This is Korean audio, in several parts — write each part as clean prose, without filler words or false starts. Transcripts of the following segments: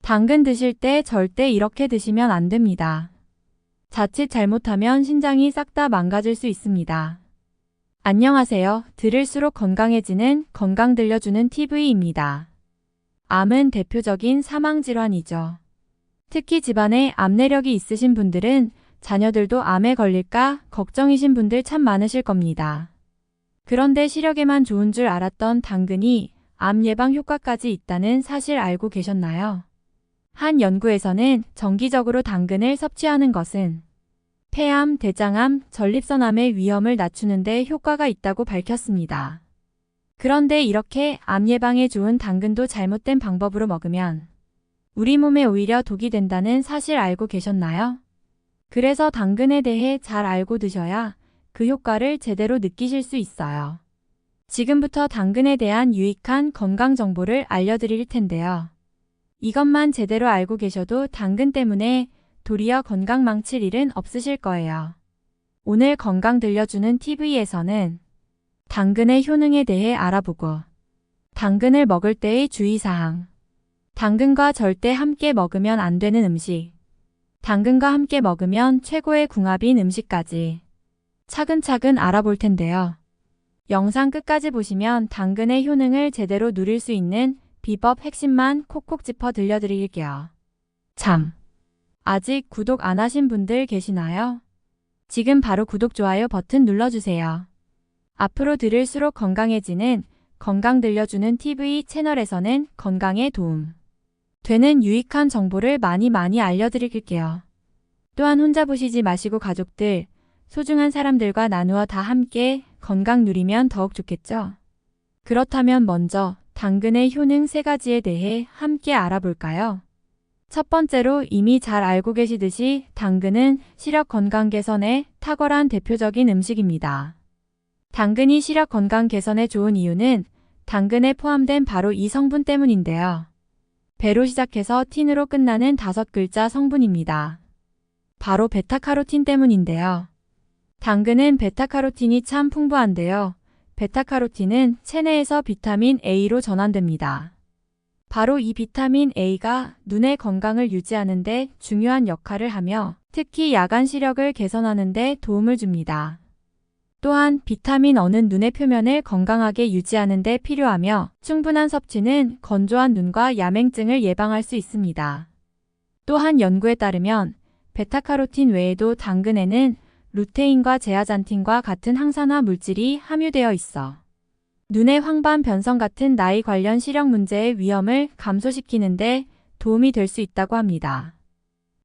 당근 드실 때 절대 이렇게 드시면 안 됩니다. 자칫 잘못하면 신장이 싹 다 망가질 수 있습니다. 안녕하세요. 들을수록 건강해지는 건강 들려주는 TV입니다. 암은 대표적인 사망질환이죠. 특히 집안에 암 내력이 있으신 분들은 자녀들도 암에 걸릴까 걱정이신 분들 참 많으실 겁니다. 그런데 시력에만 좋은 줄 알았던 당근이 암 예방 효과까지 있다는 사실 알고 계셨나요? 한 연구에서는 정기적으로 당근을 섭취하는 것은 폐암, 대장암, 전립선암의 위험을 낮추는 데 효과가 있다고 밝혔습니다. 그런데 이렇게 암 예방에 좋은 당근도 잘못된 방법으로 먹으면 우리 몸에 오히려 독이 된다는 사실 알고 계셨나요? 그래서 당근에 대해 잘 알고 드셔야 그 효과를 제대로 느끼실 수 있어요. 지금부터 당근에 대한 유익한 건강 정보를 알려드릴 텐데요. 이것만 제대로 알고 계셔도 당근 때문에 도리어 건강 망칠 일은 없으실 거예요. 오늘 건강 들려주는 TV에서는 당근의 효능에 대해 알아보고 당근을 먹을 때의 주의사항, 당근과 절대 함께 먹으면 안 되는 음식, 당근과 함께 먹으면 최고의 궁합인 음식까지 차근차근 알아볼 텐데요. 영상 끝까지 보시면 당근의 효능을 제대로 누릴 수 있는 비법 핵심만 콕콕 짚어 들려드릴게요. 참, 아직 구독 안 하신 분들 계시나요? 지금 바로 구독, 좋아요 버튼 눌러주세요. 앞으로 들을수록 건강해지는 건강 들려주는 TV 채널에서는 건강에 도움 되는 유익한 정보를 많이 알려드릴게요. 또한 혼자 보시지 마시고 가족들, 소중한 사람들과 나누어 다 함께 건강 누리면 더욱 좋겠죠? 그렇다면 먼저 당근의 효능 3가지에 대해 함께 알아볼까요? 첫 번째로 이미 잘 알고 계시듯이 당근은 시력 건강 개선에 탁월한 대표적인 음식입니다. 당근이 시력 건강 개선에 좋은 이유는 당근에 포함된 바로 이 성분 때문인데요. 배로 시작해서 틴으로 끝나는 5글자 성분입니다. 바로 베타카로틴 때문인데요. 당근은 베타카로틴이 참 풍부한데요. 베타카로틴은 체내에서 비타민 A로 전환됩니다. 바로 이 비타민 A가 눈의 건강을 유지하는 데 중요한 역할을 하며 특히 야간 시력을 개선하는 데 도움을 줍니다. 또한 비타민 E는 눈의 표면을 건강하게 유지하는 데 필요하며 충분한 섭취는 건조한 눈과 야맹증을 예방할 수 있습니다. 또한 연구에 따르면 베타카로틴 외에도 당근에는 루테인과 제아잔틴과 같은 항산화 물질이 함유되어 있어 눈의 황반 변성 같은 나이 관련 시력 문제의 위험을 감소시키는데 도움이 될 수 있다고 합니다.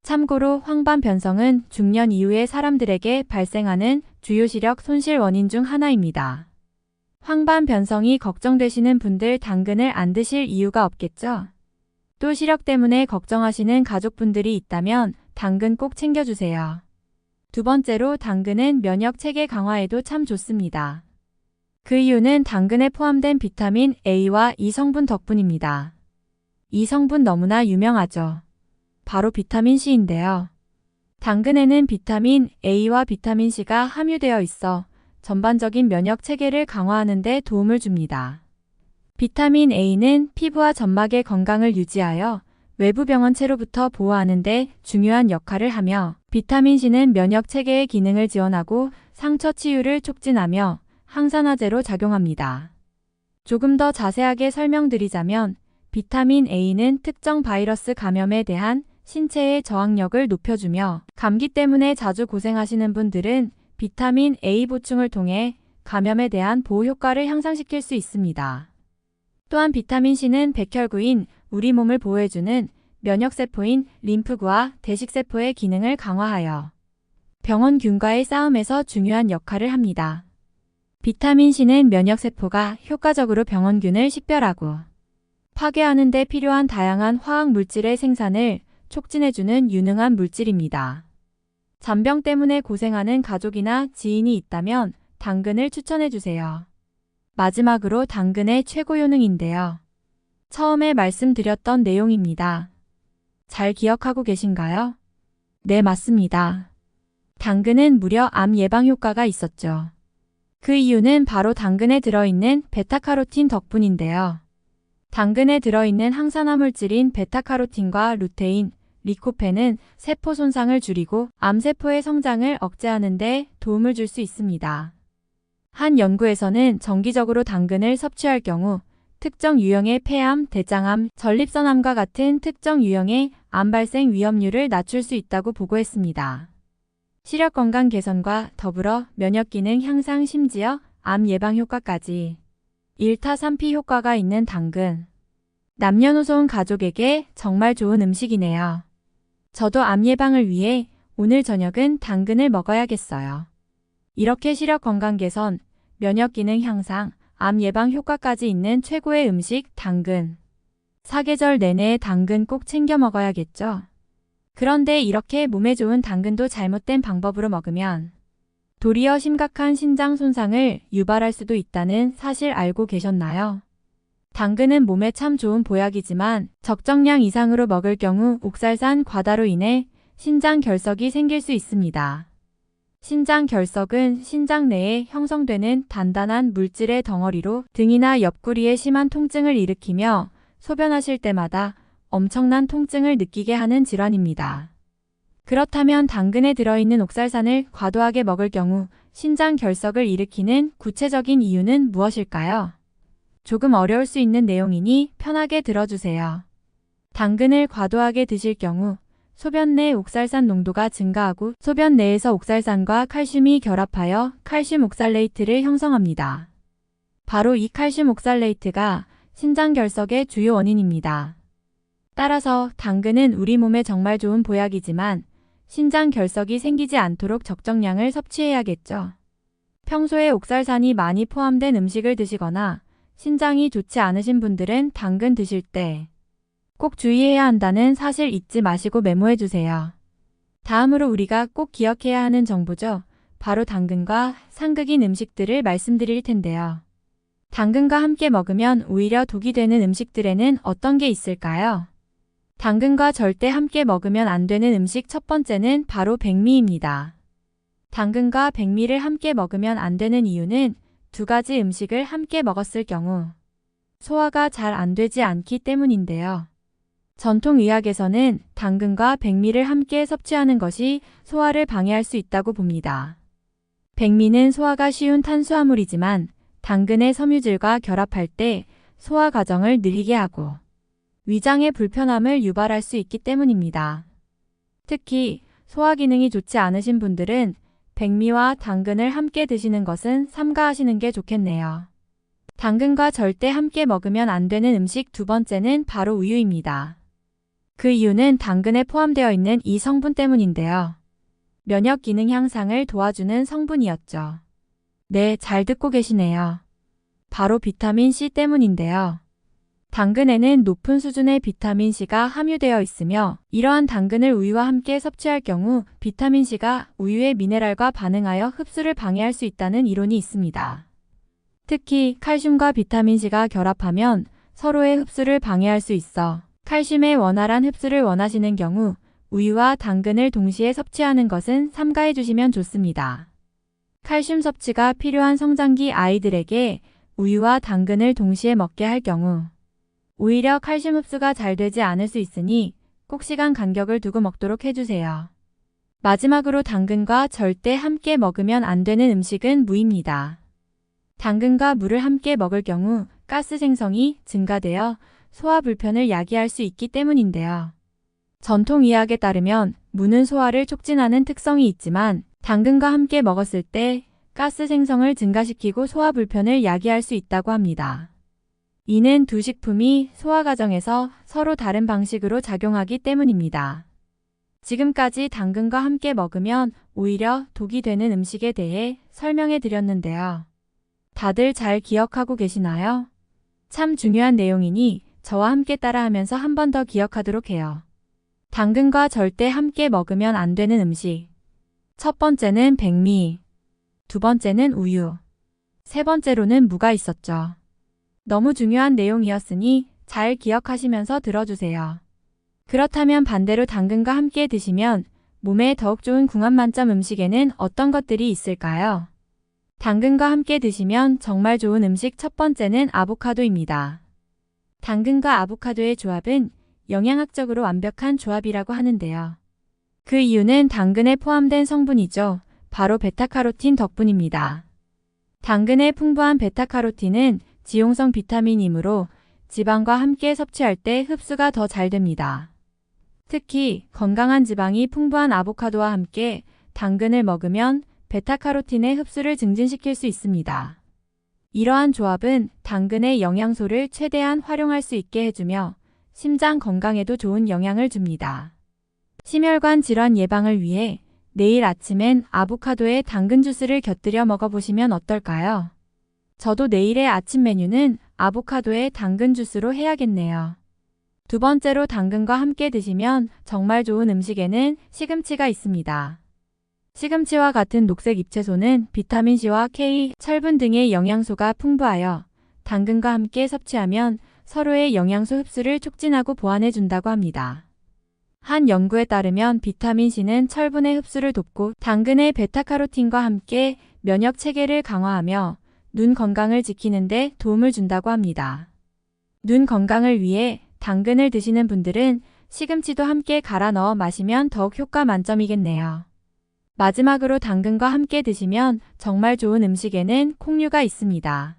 참고로 황반 변성은 중년 이후의 사람들에게 발생하는 주요 시력 손실 원인 중 하나입니다. 황반 변성이 걱정되시는 분들 당근을 안 드실 이유가 없겠죠? 또 시력 때문에 걱정하시는 가족분들이 있다면 당근 꼭 챙겨주세요. 두 번째로 당근은 면역 체계 강화에도 참 좋습니다. 그 이유는 당근에 포함된 비타민 A와 E 성분 덕분입니다. 이 성분 너무나 유명하죠. 바로 비타민 C인데요. 당근에는 비타민 A와 비타민 C가 함유되어 있어 전반적인 면역 체계를 강화하는 데 도움을 줍니다. 비타민 A는 피부와 점막의 건강을 유지하여 외부 병원체로부터 보호하는 데 중요한 역할을 하며 비타민 C는 면역 체계의 기능을 지원하고 상처 치유를 촉진하며 항산화제로 작용합니다. 조금 더 자세하게 설명드리자면 비타민 A는 특정 바이러스 감염에 대한 신체의 저항력을 높여주며 감기 때문에 자주 고생하시는 분들은 비타민 A 보충을 통해 감염에 대한 보호 효과를 향상시킬 수 있습니다. 또한 비타민 C는 백혈구인 우리 몸을 보호해주는 면역세포인 림프구와 대식세포의 기능을 강화하여 병원균과의 싸움에서 중요한 역할을 합니다. 비타민 C는 면역세포가 효과적으로 병원균을 식별하고 파괴하는 데 필요한 다양한 화학 물질의 생산을 촉진해주는 유능한 물질입니다. 잔병 때문에 고생하는 가족이나 지인이 있다면 당근을 추천해주세요. 마지막으로 당근의 최고 효능인데요. 처음에 말씀드렸던 내용입니다. 잘 기억하고 계신가요? 네, 맞습니다. 당근은 무려 암 예방 효과가 있었죠. 그 이유는 바로 당근에 들어있는 베타카로틴 덕분인데요. 당근에 들어있는 항산화 물질인 베타카로틴과 루테인, 리코펜은 세포 손상을 줄이고 암세포의 성장을 억제하는 데 도움을 줄 수 있습니다. 한 연구에서는 정기적으로 당근을 섭취할 경우 특정 유형의 폐암, 대장암, 전립선암과 같은 특정 유형의 암 발생 위험률을 낮출 수 있다고 보고했습니다. 시력 건강 개선과 더불어 면역 기능 향상, 심지어 암 예방 효과까지 1타 3피 효과가 있는 당근. 남녀노소 온 가족에게 정말 좋은 음식이네요. 저도 암 예방을 위해 오늘 저녁은 당근을 먹어야겠어요. 이렇게 시력 건강 개선, 면역 기능 향상, 암 예방 효과까지 있는 최고의 음식 당근. 사계절 내내 당근 꼭 챙겨 먹어야겠죠. 그런데 이렇게 몸에 좋은 당근도 잘못된 방법으로 먹으면 도리어 심각한 신장 손상을 유발할 수도 있다는 사실 알고 계셨나요? 당근은 몸에 참 좋은 보약이지만 적정량 이상으로 먹을 경우 옥살산 과다로 인해 신장 결석이 생길 수 있습니다. 신장 결석은 신장 내에 형성되는 단단한 물질의 덩어리로 등이나 옆구리에 심한 통증을 일으키며 소변하실 때마다 엄청난 통증을 느끼게 하는 질환입니다. 그렇다면 당근에 들어있는 옥살산을 과도하게 먹을 경우 신장 결석을 일으키는 구체적인 이유는 무엇일까요? 조금 어려울 수 있는 내용이니 편하게 들어주세요. 당근을 과도하게 드실 경우 소변 내 옥살산 농도가 증가하고 소변 내에서 옥살산과 칼슘이 결합하여 칼슘 옥살레이트를 형성합니다. 바로 이 칼슘 옥살레이트가 신장 결석의 주요 원인입니다. 따라서 당근은 우리 몸에 정말 좋은 보약이지만 신장 결석이 생기지 않도록 적정량을 섭취해야겠죠. 평소에 옥살산이 많이 포함된 음식을 드시거나 신장이 좋지 않으신 분들은 당근 드실 때 꼭 주의해야 한다는 사실 잊지 마시고 메모해 주세요. 다음으로 우리가 꼭 기억해야 하는 정보죠. 바로 당근과 상극인 음식들을 말씀드릴 텐데요. 당근과 함께 먹으면 오히려 독이 되는 음식들에는 어떤 게 있을까요? 당근과 절대 함께 먹으면 안 되는 음식 첫 번째는 바로 백미입니다. 당근과 백미를 함께 먹으면 안 되는 이유는 두 가지 음식을 함께 먹었을 경우 소화가 잘 안 되지 않기 때문인데요. 전통의학에서는 당근과 백미를 함께 섭취하는 것이 소화를 방해할 수 있다고 봅니다. 백미는 소화가 쉬운 탄수화물이지만 당근의 섬유질과 결합할 때 소화 과정을 느리게 하고 위장의 불편함을 유발할 수 있기 때문입니다. 특히 소화 기능이 좋지 않으신 분들은 백미와 당근을 함께 드시는 것은 삼가하시는 게 좋겠네요. 당근과 절대 함께 먹으면 안 되는 음식 두 번째는 바로 우유입니다. 그 이유는 당근에 포함되어 있는 이 성분 때문인데요. 면역 기능 향상을 도와주는 성분이었죠. 네, 잘 듣고 계시네요. 바로 비타민 C 때문인데요. 당근에는 높은 수준의 비타민 C가 함유되어 있으며 이러한 당근을 우유와 함께 섭취할 경우 비타민 C가 우유의 미네랄과 반응하여 흡수를 방해할 수 있다는 이론이 있습니다. 특히 칼슘과 비타민 C가 결합하면 서로의 흡수를 방해할 수 있어 칼슘의 원활한 흡수를 원하시는 경우 우유와 당근을 동시에 섭취하는 것은 삼가해 주시면 좋습니다. 칼슘 섭취가 필요한 성장기 아이들에게 우유와 당근을 동시에 먹게 할 경우 오히려 칼슘 흡수가 잘 되지 않을 수 있으니 꼭 시간 간격을 두고 먹도록 해주세요. 마지막으로 당근과 절대 함께 먹으면 안 되는 음식은 무입니다. 당근과 물을 함께 먹을 경우 가스 생성이 증가되어 소화 불편을 야기할 수 있기 때문인데요. 전통의학에 따르면 무는 소화를 촉진하는 특성이 있지만 당근과 함께 먹었을 때 가스 생성을 증가시키고 소화 불편을 야기할 수 있다고 합니다. 이는 두 식품이 소화 과정에서 서로 다른 방식으로 작용하기 때문입니다. 지금까지 당근과 함께 먹으면 오히려 독이 되는 음식에 대해 설명해 드렸는데요. 다들 잘 기억하고 계시나요? 참 중요한 내용이니 저와 함께 따라하면서 한 번 더 기억하도록 해요. 당근과 절대 함께 먹으면 안 되는 음식. 첫 번째는 백미, 두 번째는 우유, 세 번째로는 무가 있었죠. 너무 중요한 내용이었으니 잘 기억하시면서 들어주세요. 그렇다면 반대로 당근과 함께 드시면 몸에 더욱 좋은 궁합 만점 음식에는 어떤 것들이 있을까요? 당근과 함께 드시면 정말 좋은 음식 첫 번째는 아보카도입니다. 당근과 아보카도의 조합은 영양학적으로 완벽한 조합이라고 하는데요. 그 이유는 당근에 포함된 성분이죠. 바로 베타카로틴 덕분입니다. 당근의 풍부한 베타카로틴은 지용성 비타민이므로 지방과 함께 섭취할 때 흡수가 더 잘 됩니다. 특히 건강한 지방이 풍부한 아보카도와 함께 당근을 먹으면 베타카로틴의 흡수를 증진시킬 수 있습니다. 이러한 조합은 당근의 영양소를 최대한 활용할 수 있게 해주며 심장 건강에도 좋은 영향을 줍니다. 심혈관 질환 예방을 위해 내일 아침엔 아보카도에 당근 주스를 곁들여 먹어보시면 어떨까요? 저도 내일의 아침 메뉴는 아보카도에 당근 주스로 해야겠네요. 두 번째로 당근과 함께 드시면 정말 좋은 음식에는 시금치가 있습니다. 시금치와 같은 녹색 잎채소는 비타민C와 K, 철분 등의 영양소가 풍부하여 당근과 함께 섭취하면 서로의 영양소 흡수를 촉진하고 보완해준다고 합니다. 한 연구에 따르면 비타민C는 철분의 흡수를 돕고 당근의 베타카로틴과 함께 면역 체계를 강화하며 눈 건강을 지키는 데 도움을 준다고 합니다. 눈 건강을 위해 당근을 드시는 분들은 시금치도 함께 갈아 넣어 마시면 더욱 효과 만점이겠네요. 마지막으로 당근과 함께 드시면 정말 좋은 음식에는 콩류가 있습니다.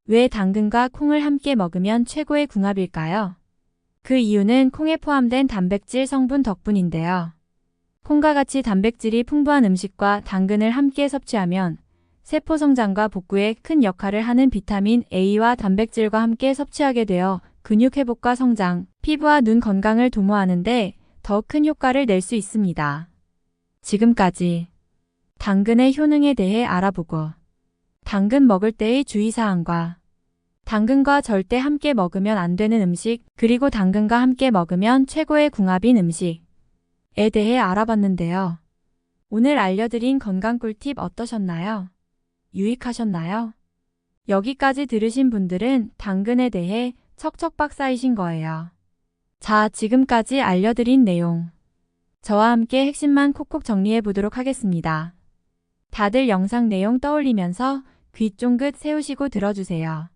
왜 당근과 콩을 함께 먹으면 최고의 궁합일까요? 그 이유는 콩에 포함된 단백질 성분 덕분인데요. 콩과 같이 단백질이 풍부한 음식과 당근을 함께 섭취하면 세포 성장과 복구에 큰 역할을 하는 비타민 A와 단백질과 함께 섭취하게 되어 근육 회복과 성장, 피부와 눈 건강을 도모하는데 더 큰 효과를 낼 수 있습니다. 지금까지 당근의 효능에 대해 알아보고 당근 먹을 때의 주의사항과 당근과 절대 함께 먹으면 안 되는 음식 그리고 당근과 함께 먹으면 최고의 궁합인 음식에 대해 알아봤는데요. 오늘 알려드린 건강 꿀팁 어떠셨나요? 유익하셨나요? 여기까지 들으신 분들은 당근에 대해 척척박 쌓이신 거예요. 자, 지금까지 알려드린 내용 저와 함께 핵심만 콕콕 정리해 보도록 하겠습니다. 다들 영상 내용 떠올리면서 귀 쫑긋 세우시고 들어주세요.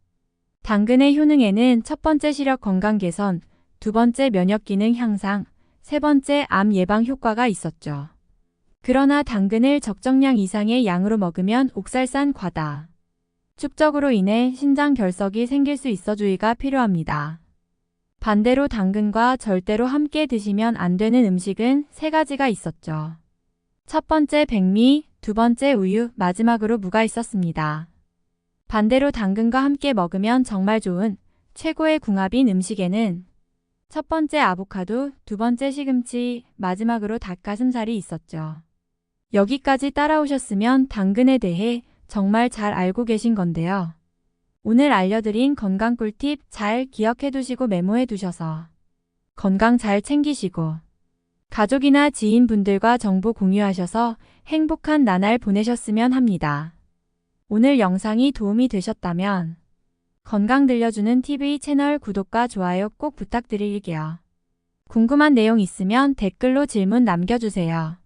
당근의 효능에는 첫 번째 시력 건강 개선, 두 번째 면역 기능 향상, 세 번째 암 예방 효과가 있었죠. 그러나 당근을 적정량 이상의 양으로 먹으면 옥살산 과다. 축적으로 인해 신장 결석이 생길 수 있어 주의가 필요합니다. 반대로 당근과 절대로 함께 드시면 안 되는 음식은 세 가지가 있었죠. 첫 번째 백미, 두 번째 우유, 마지막으로 무가 있었습니다. 반대로 당근과 함께 먹으면 정말 좋은 최고의 궁합인 음식에는 첫 번째 아보카도, 두 번째 시금치, 마지막으로 닭가슴살이 있었죠. 여기까지 따라오셨으면 당근에 대해 정말 잘 알고 계신 건데요. 오늘 알려드린 건강 꿀팁 잘 기억해 두시고 메모해 두셔서 건강 잘 챙기시고 가족이나 지인분들과 정보 공유하셔서 행복한 나날 보내셨으면 합니다. 오늘 영상이 도움이 되셨다면 건강 들려주는 TV 채널 구독과 좋아요 꼭 부탁드릴게요. 궁금한 내용 있으면 댓글로 질문 남겨주세요.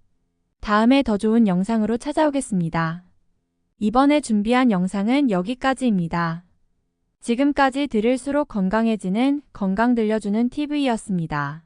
다음에 더 좋은 영상으로 찾아오겠습니다. 이번에 준비한 영상은 여기까지입니다. 지금까지 들을수록 건강해지는 건강 들려주는 TV였습니다.